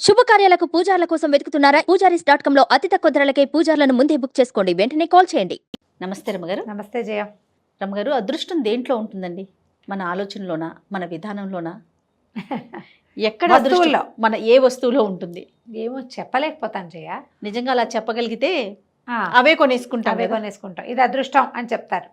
శుభకార్యాలకు పూజార్ల కోసం వెతుకుతున్నారా? పూజారీస్.com లో అతి తక్కువ ధరలకే పూజార్లను ముందే బుక్ చేసుకోండి. వెంటనే కాల్ చేయండి. నమస్తే రమ్మగారు. నమస్తే జయ. రమ్మగారు, అదృష్టం దేంట్లో ఉంటుందండి? మన ఆలోచనలోనా, మన విధానంలోనా, ఎక్కడ అదృష్టం వస్తువుల్లో. మన ఏ వస్తువులో ఉంటుంది? ఏమో చెప్పలేకపోతాను జయ. నిజంగా అలా చెప్పగలిగితే ఆ, అవే కొనేసుకుంటాం అవే కదా. కొనేసుకుంటాం. ఇది అదృష్టం అని చెప్తారు.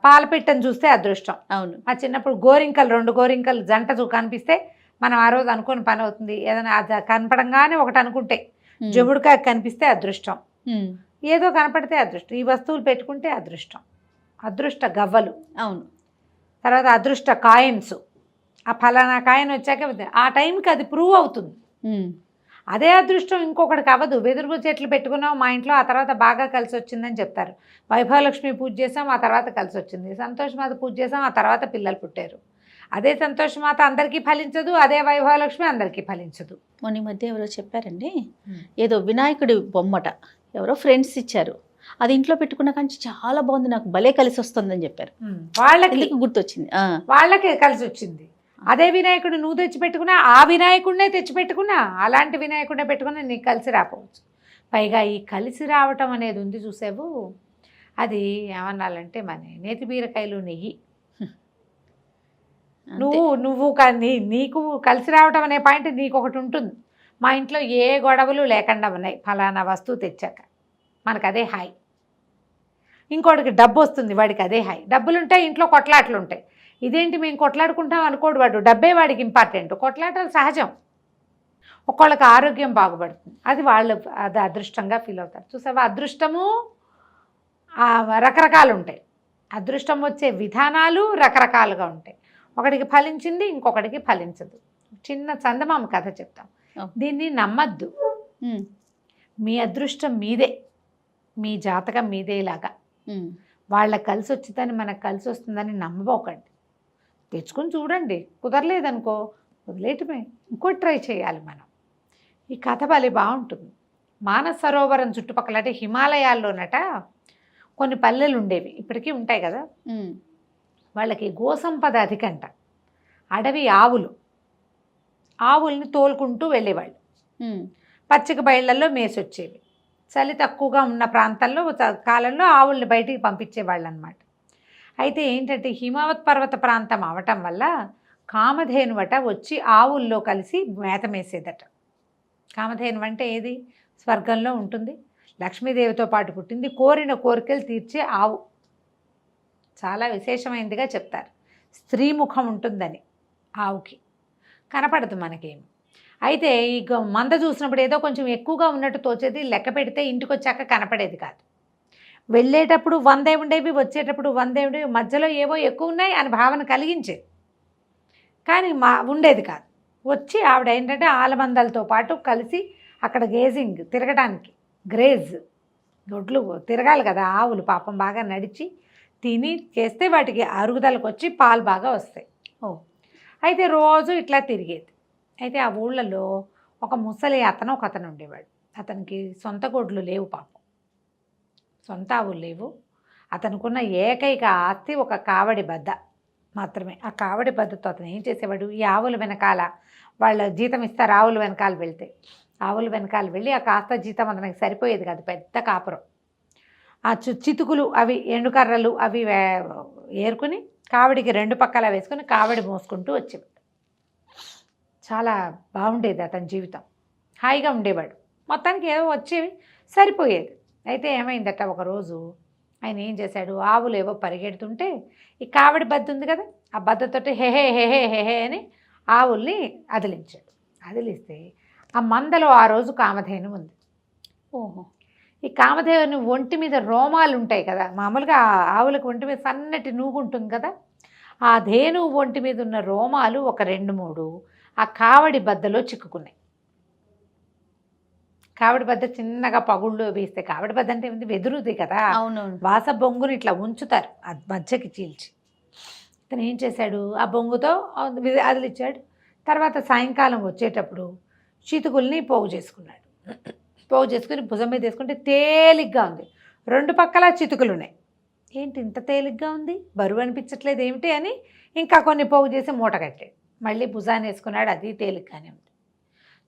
పాలపిట్టను చూస్తే అదృష్టం. అవును. ఆ చిన్నప్పుడు గోరింకలు 2 గోరింకలు జంట కనిపిస్తే మనం ఆ రోజు అనుకుని పని అవుతుంది. ఏదైనా అది కనపడంగానే ఒకటి అనుకుంటే జముడికాయ కనిపిస్తే అదృష్టం. ఉమ్, ఏదో కనపడితే అదృష్టం. ఈ వస్తువులు పెట్టుకుంటే అదృష్టం. అదృష్ట గవ్వలు, అవును. తర్వాత అదృష్ట కాయిన్స్. ఆ ఫలానా కాయిన్ వచ్చాక ఆ టైంకి అది ప్రూవ్ అవుతుంది. ఉమ్, అదే అదృష్టం ఇంకొకటికి అవ్వదు. వెదురుగు చెట్లు పెట్టుకున్నాం మా ఇంట్లో, ఆ తర్వాత బాగా కలిసి వచ్చిందని చెప్తారు. వైభవలక్ష్మి పూజ చేసాం, ఆ తర్వాత కలిసి వచ్చింది. సంతోషమాత పూజ చేసాం, ఆ తర్వాత పిల్లలు పుట్టారు. అదే సంతోషమాత అందరికీ ఫలించదు, అదే వైభవలక్ష్మి అందరికీ ఫలించదు. మొన్న ఈ మధ్య ఎవరో చెప్పారండి, ఏదో వినాయకుడి బొమ్మట ఎవరో ఫ్రెండ్స్ ఇచ్చారు, అది ఇంట్లో పెట్టుకున్న కానీ చాలా బాగుంది, నాకు భలే కలిసి వస్తుందని చెప్పారు. వాళ్ళకి ఎందుకు గుర్తొచ్చింది. వాళ్ళకే కలిసి వచ్చింది. అదే వినాయకుడు నువ్వు తెచ్చిపెట్టుకున్నా, ఆ వినాయకుడినే తెచ్చిపెట్టుకున్నా, అలాంటి వినాయకుడినే పెట్టుకున్నా నీకు కలిసి రాకపోవచ్చు. పైగా ఈ కలిసి రావటం అనేది ఉంది చూసావు, అది ఏమన్నాలంటే మన నేతి బీరకాయలు నెయ్యి. నువ్వు నీకు కలిసి రావటం అనే పాయింట్ నీకు ఒకటి ఉంటుంది. మా ఇంట్లో ఏ గొడవలు లేకుండా ఉన్నాయి ఫలానా వస్తువు తెచ్చాక, మనకు అదే హాయ్. ఇంకోటికి డబ్బు వస్తుంది, వాడికి అదే హాయ్. డబ్బులుంటాయి, ఇంట్లో కొట్లాట్లు ఉంటాయి. ఇదేంటి మేము కొట్లాడుకుంటాం అనుకోడు వాడు, డబ్బే వాడికి ఇంపార్టెంట్. కొట్లాటలు సహజం. ఒక్కొక్కళ్ళకి ఆరోగ్యం బాగుపడుతుంది, అది వాళ్ళు అది అదృష్టంగా ఫీల్ అవుతారు. చూసావా, అదృష్టము రకరకాలు ఉంటాయి. అదృష్టం వచ్చే విధానాలు రకరకాలుగా ఉంటాయి. ఒకటికి ఫలించింది, ఇంకొకటికి ఫలించదు. చిన్న చందమామ కథ చెప్తాం, దీన్ని నమ్మద్దు. మీ అదృష్టం మీదే, మీ జాతకం మీదేలాగా. వాళ్ళకి కలిసి వచ్చిందని మనకు కలిసి వస్తుందని నమ్మబోకండి. తెచ్చుకొని చూడండి, కుదరలేదనుకో వదిలేయటమే, ఇంకోటి ట్రై చేయాలి మనం. ఈ కథ భలే బాగుంటుంది. మానస సరోవరం చుట్టుపక్కల అంటే హిమాలయాల్లోనట కొన్ని పల్లెలు ఉండేవి, ఇప్పటికీ ఉంటాయి కదా. వాళ్ళకి గోసంపద అధికంట. అడవి ఆవుల్ని తోలుకుంటూ వెళ్ళేవాళ్ళు. పచ్చిక బయళ్ళల్లో మేసొచ్చేవి. చలి తక్కువగా ఉన్న ప్రాంతాల్లో కాలంలో ఆవుల్ని బయటికి పంపించేవాళ్ళు అనమాట. అయితే ఏంటంటే హిమావత్ పర్వత ప్రాంతం అవటం వల్ల కామధేనువట వచ్చి ఆవుల్లో కలిసి మేత మేసేదట. కామధేను అంటే ఏది? స్వర్గంలో ఉంటుంది, లక్ష్మీదేవితో పాటు పుట్టింది, కోరిన కోరికలు తీర్చే ఆవు. చాలా విశేషమైనదిగా చెప్తారు. స్త్రీ ముఖం ఉంటుందని ఆవుకి, కనపడదు మనకేమి. అయితే ఈ మంద చూసినప్పుడు ఏదో కొంచెం ఎక్కువగా ఉన్నట్టు తోచేది, లెక్క పెడితే ఇంటికి వచ్చాక కనపడేది కాదు. వెళ్ళేటప్పుడు 100 ఉండేవి, వచ్చేటప్పుడు 100 ఉండేవి, మధ్యలో ఏవో ఎక్కువ ఉన్నాయి అని భావన కలిగించేది, కానీ ఉండేది కాదు. వచ్చి ఆవిడ ఏంటంటే ఆలమందలతో పాటు కలిసి అక్కడ గేజింగ్ తిరగడానికి, గ్రేజ్ దొడ్లు తిరగాలి కదా ఆవులు, పాపం బాగా నడిచి తిని చేస్తే వాటికి అరుగుదలకు వచ్చి పాలు బాగా వస్తాయి. అయితే రోజు ఇట్లా తిరిగేది. అయితే ఆ ఊళ్ళలో ఒక ముసలి ఒకతను ఉండేవాడు. అతనికి సొంత గొడ్లు లేవు, పాపం సొంత ఆవులు లేవు. అతనుకున్న ఏకైక ఆస్తి ఒక కావడి బద్ద మాత్రమే. ఆ కావడి బద్దతో అతను ఏం చేసేవాడు, ఈ ఆవుల వెనకాల వాళ్ళ జీతం ఇస్తారు, ఆవుల వెనకాల వెళ్తే ఆవుల వెనకాల వెళ్ళి ఆ కాస్త జీతం అతనికి సరిపోయేది కాదు, పెద్ద కాపురం. ఆ చితుకులు అవి ఎండుకర్రలు అవి ఏరుకుని కావడికి 2 పక్కల వేసుకుని కావడి మోసుకుంటూ వచ్చేవాడు. చాలా బాగుండేది అతని జీవితం, హాయిగా ఉండేవాడు. మొత్తానికి ఏదో వచ్చేవి, సరిపోయేది. అయితే ఏమైందట, ఒకరోజు ఆయన ఏం చేశాడు, ఆవులు ఏవో పరిగెడుతుంటే ఈ కావడి బద్ద ఉంది కదా, ఆ బద్దతోటి హెహే హెహే హెహే అని ఆవుల్ని అదిలించాడు. అదిలిస్తే ఆ మందలో ఆ రోజు కామధేను ఉంది. ఓహో, ఈ కామధేను ఒంటి మీద రోమాలు ఉంటాయి కదా, మామూలుగా ఆవులకు ఒంటి మీద సన్నటి నూగు ఉంటుంది కదా, ఆ ధేను ఒంటి మీద ఉన్న రోమాలు ఒక 2-3 ఆ కావడి బద్దలో చిక్కుకున్నాయి. కావడి బద్ద చిన్నగా పగుళ్ళు వేస్తే, కావడి బద్ద అంటే వెదురుది కదా, వాస బొంగుని ఇట్లా ఉంచుతారు ఆ మధ్యకి చీల్చి. ఇతను ఏం చేశాడు, ఆ బొంగుతో అదిలిచ్చాడు. తర్వాత సాయంకాలం వచ్చేటప్పుడు చితుకుల్ని పోగు చేసుకున్నాడు. పోగు చేసుకుని భుజం మీద వేసుకుంటే తేలిగ్గా ఉంది. 2 పక్కల చితుకులు ఉన్నాయి. ఏంటి ఇంత తేలిగ్గా ఉంది, బరువు అనిపించట్లేదు ఏమిటి అని ఇంకా కొన్ని పోగు చేసి మూట కట్టాడు. మళ్ళీ భుజాన్ని వేసుకున్నాడు, అది తేలిగ్గానే ఉంది.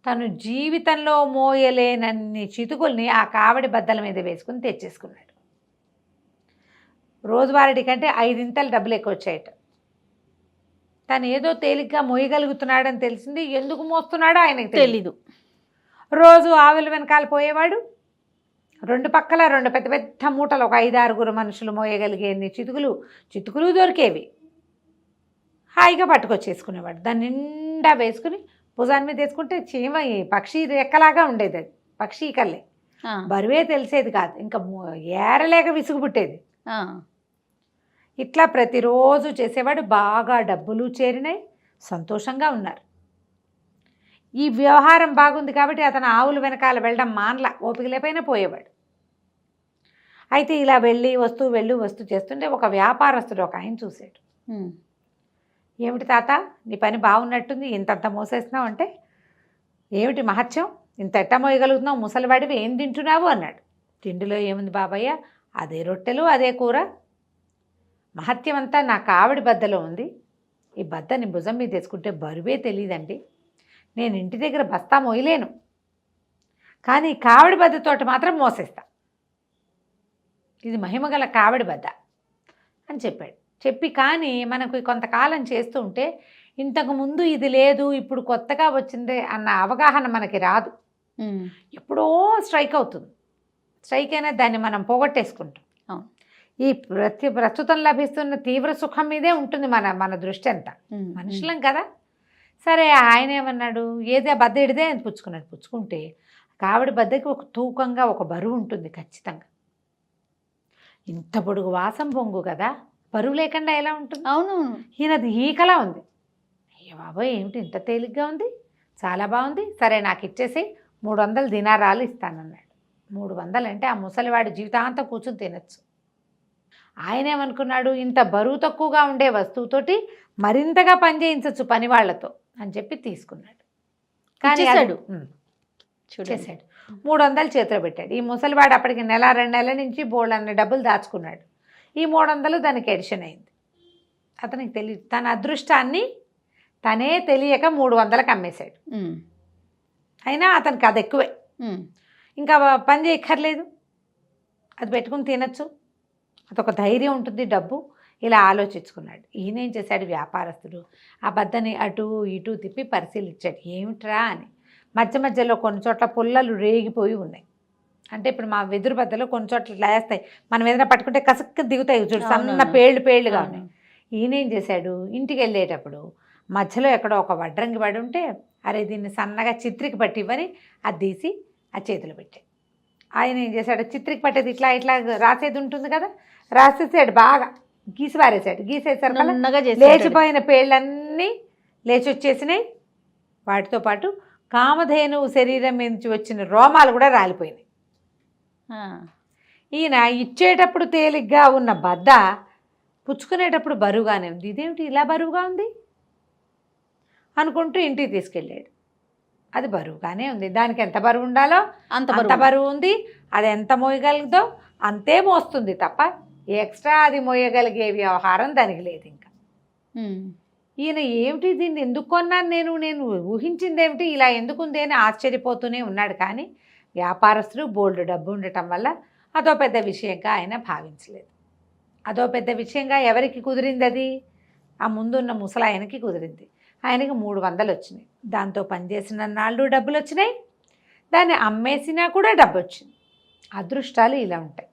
తను జీవితంలో మోయలేనన్ని చితుకుల్ని ఆ కావడి బద్దల మీద వేసుకుని తెచ్చేసుకున్నాడు. రోజువారీ కంటే 5 డబ్బులు ఎక్కువ వచ్చాయట. తను ఏదో తేలిగ్గా మోయగలుగుతున్నాడని తెలిసింది. ఎందుకు మోస్తున్నాడో ఆయనకు తెలీదు. రోజు ఆవుల వెనకాల పోయేవాడు. 2 పక్కల 2 పెద్ద పెద్ద మూటలు, ఒక 5-6 మనుషులు మోయగలిగేన్ని చితుకులు దొరికేవి. హాయిగా పట్టుకొచ్చేసుకునేవాడు. దాన్ని నిండా వేసుకుని భుజాన్ని మీద వేసుకుంటే చీమ పక్షి రెక్కలాగా ఉండేది. అది పక్షి కల్లే, బరువే తెలిసేది కాదు. ఇంకా ఏరలేక విసుగు పుట్టేది. ఇట్లా ప్రతిరోజు చేసేవాడు. బాగా డబ్బులు చేరినాయి, సంతోషంగా ఉన్నారు. ఈ వ్యవహారం బాగుంది కాబట్టి అతను ఆవుల వెనకాల వెళ్ళడం మానలా, ఓపిక లేపైనా పోయేవాడు. అయితే ఇలా వెళ్ళి వస్తూ చేస్తుంటే ఒక వ్యాపారస్తుడు ఒక ఆయన చూశాడు. ఏమిటి తాత, నీ పని బాగున్నట్టుంది, ఇంతంత మోసేస్తున్నావు అంటే, ఏమిటి మహత్యం, ఇంత ఎట్ట మోయగలుగుతున్నావు, ముసలివాడివి, ఏం తింటున్నావు అన్నాడు. తిండిలో ఏముంది బాబయ్య, అదే రొట్టెలు అదే కూర. మహత్యం అంతా నా కావిడి బద్దలో ఉంది. ఈ బద్దని భుజం మీద తెచ్చుకుంటే బరువే తెలియదండి. నేను ఇంటి దగ్గర బస్తా మోయలేను, కానీ కావిడి బద్దతోటి మాత్రం మోసేస్తా. ఇది మహిమగల కావిడి బద్ద అని చెప్పాడు. చెప్పి కానీ మనకు కొంతకాలం చేస్తూ ఉంటే ఇంతకుముందు ఇది లేదు, ఇప్పుడు కొత్తగా వచ్చింది అన్న అవగాహన మనకి రాదు. ఎప్పుడో స్ట్రైక్ అవుతుంది. స్ట్రైక్ అయినా దాన్ని మనం పోగొట్టేసుకుంటాం. ఈ ప్రస్తుతం లభిస్తున్న తీవ్ర సుఖం మీదే ఉంటుంది మన దృష్టి అంతా. మనుషులం కదా. సరే, ఆయన ఏమన్నాడు, ఏదే బద్ద ఇడిదే అని పుచ్చుకున్నాడు. పుచ్చుకుంటే కావిడి బద్దకి ఒక తూకంగా ఒక బరువు ఉంటుంది ఖచ్చితంగా. ఇంత పొడుగు వాసం పొంగు కదా, బరువు లేకుండా ఎలా ఉంటుంది? అవును, ఈయనది ఈకలా ఉంది. అయ్యో బాబోయ్, ఏమిటి ఇంత తేలిగ్గా ఉంది, చాలా బాగుంది, సరే నాకు ఇచ్చేసి 300 దినారాలు ఇస్తానన్నాడు. 300 అంటే ఆ ముసలివాడి జీవితాంతం కూర్చుని తినచ్చు. ఆయన ఏమనుకున్నాడు, ఇంత బరువు తక్కువగా ఉండే వస్తువుతోటి మరింతగా పనిచేయించవచ్చు పని వాళ్ళతో అని చెప్పి తీసుకున్నాడు. కానీ చేశాడు. 300 చేతిలో పెట్టాడు. ఈ ముసలివాడు అప్పటికి 1-2 నెలల నుంచి బోళ్ళన్న డబ్బులు దాచుకున్నాడు. ఈ 300 దానికి ఎడిషన్ అయింది. అతనికి తెలియదు. తన అదృష్టాన్ని తనే తెలియక 300కి అమ్మేశాడు. అయినా అతనికి అది ఎక్కువే. ఇంకా పని చేయక్కర్లేదు, అది పెట్టుకుని తినచ్చు, అదొక ధైర్యం ఉంటుంది, డబ్బు. ఇలా ఆలోచించుకున్నాడు. ఈయన ఏం చేశాడు, వ్యాపారస్తుడు ఆ బద్దని అటు ఇటు తిప్పి పరిశీలించాడు. ఏమిట్రా అని. మధ్యలో కొన్ని చోట్ల పుల్లలు రేగిపోయి ఉన్నాయి. అంటే ఇప్పుడు మా వెదురు బద్దలు కొన్ని చోట్ల లేస్తాయి, మనం ఏదైనా పట్టుకుంటే కసక్కి దిగుతాయి చూడు, సన్న పేళ్ళుగా ఉన్నాయి. ఈయన ఏం చేశాడు, ఇంటికి వెళ్ళేటప్పుడు మధ్యలో ఎక్కడో ఒక వడ్రంగి పడి ఉంటే, అరే దీన్ని సన్నగా చిత్రికి పట్టి ఇవ్వని అది తీసి ఆ చేతిలో పెట్టాడు. ఆయన ఏం చేశాడు, చిత్రికి పట్టేది ఇట్లా రాసేది ఉంటుంది కదా, రాసేసాడు, బాగా గీసి పారేసాడు. గీసేసరికి లేచిపోయిన పేళ్ళన్నీ లేచి వచ్చేసినాయి. వాటితో పాటు కామధేనువు శరీరం నుంచి వచ్చిన రోమాలు కూడా రాలిపోయినాయి. ఈయన ఇచ్చేటప్పుడు తేలిగ్గా ఉన్న బద్ద పుచ్చుకునేటప్పుడు బరువుగానే ఉంది. ఇదేమిటి ఇలా బరువుగా ఉంది అనుకుంటూ ఇంటికి తీసుకెళ్ళాడు. అది బరువుగానే ఉంది. దానికి ఎంత బరువు ఉండాలో అంత బరువు ఉంది. అది ఎంత మోయగలుగుతో అంతే మోస్తుంది తప్ప ఎక్స్ట్రా అది మోయగలిగే వ్యవహారం దానికి లేదు. ఇంకా ఈయన ఏమిటి, దీన్ని ఎందుకు కొన్నాను నేను ఊహించింది ఏమిటి, ఇలా ఎందుకుంది అని ఆశ్చర్యపోతూనే ఉన్నాడు. కానీ వ్యాపారస్తుడు బోల్డ్ డబ్బు ఉండటం వల్ల అదో పెద్ద విషయంగా ఆయన భావించలేదు. అదో పెద్ద విషయంగా ఎవరికి కుదిరింది, అది ఆ ముందున్న ముసలాయనకి కుదిరింది. ఆయనకి 300 వచ్చినాయి. దాంతో పనిచేసిన నాళ్ళు డబ్బులు వచ్చినాయి, దాన్ని అమ్మేసినా కూడా డబ్బు వచ్చింది. అదృష్టాలు ఇలా ఉంటాయి.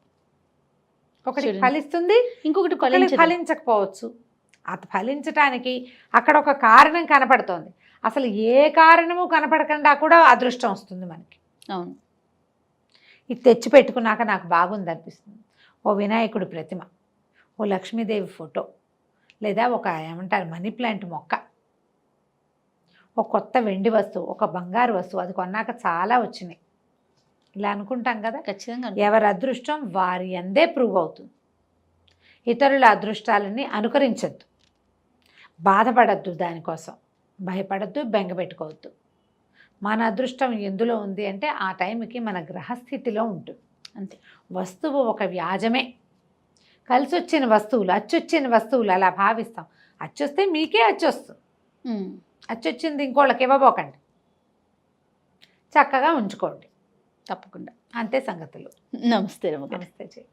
ఒకటి ఫలిస్తుంది, ఇంకొకటి ఫలించకపోవచ్చు. అది ఫలించటానికి అక్కడ ఒక కారణం కనపడుతోంది. అసలు ఏ కారణము కనపడకుండా కూడా అదృష్టం వస్తుంది మనకి. అవును, ఇది తెచ్చి పెట్టుకున్నాక నాకు బాగుంది అనిపిస్తుంది. ఓ వినాయకుడి ప్రతిమ, ఓ లక్ష్మీదేవి ఫోటో, లేదా ఒక ఏమంటారు మనీ ప్లాంట్ మొక్క, ఒక కొత్త వెండి వస్తువు, ఒక బంగారు వస్తువు, అది కొన్నాక చాలా వచ్చినాయి. ఇలా అనుకుంటాం కదా. ఖచ్చితంగా ఎవరి అదృష్టం వారి అందే ప్రూవ్ అవుతుంది. ఇతరుల అదృష్టాలని అనుకరించద్దు, బాధపడద్దు, దానికోసం భయపడద్దు, బెంగ పెట్టుకోవద్దు. మన అదృష్టం ఎందులో ఉంది అంటే ఆ టైంకి మన గ్రహస్థితిలో ఉంటుంది అంతే. వస్తువు ఒక వ్యాజమే. కలిసి వచ్చిన వస్తువులు, అచ్చొచ్చిన వస్తువులు అలా భావిస్తాం. అచ్చొస్తే మీకే అచ్చొస్తుంది, అచ్చొచ్చింది ఇంకోళ్ళకి ఇవ్వబోకండి. చక్కగా ఉంచుకోండి. తప్పకుండా. అంతే సంగతులు. నమస్తే రమ్మగారు. నమస్తే చెయ్యి.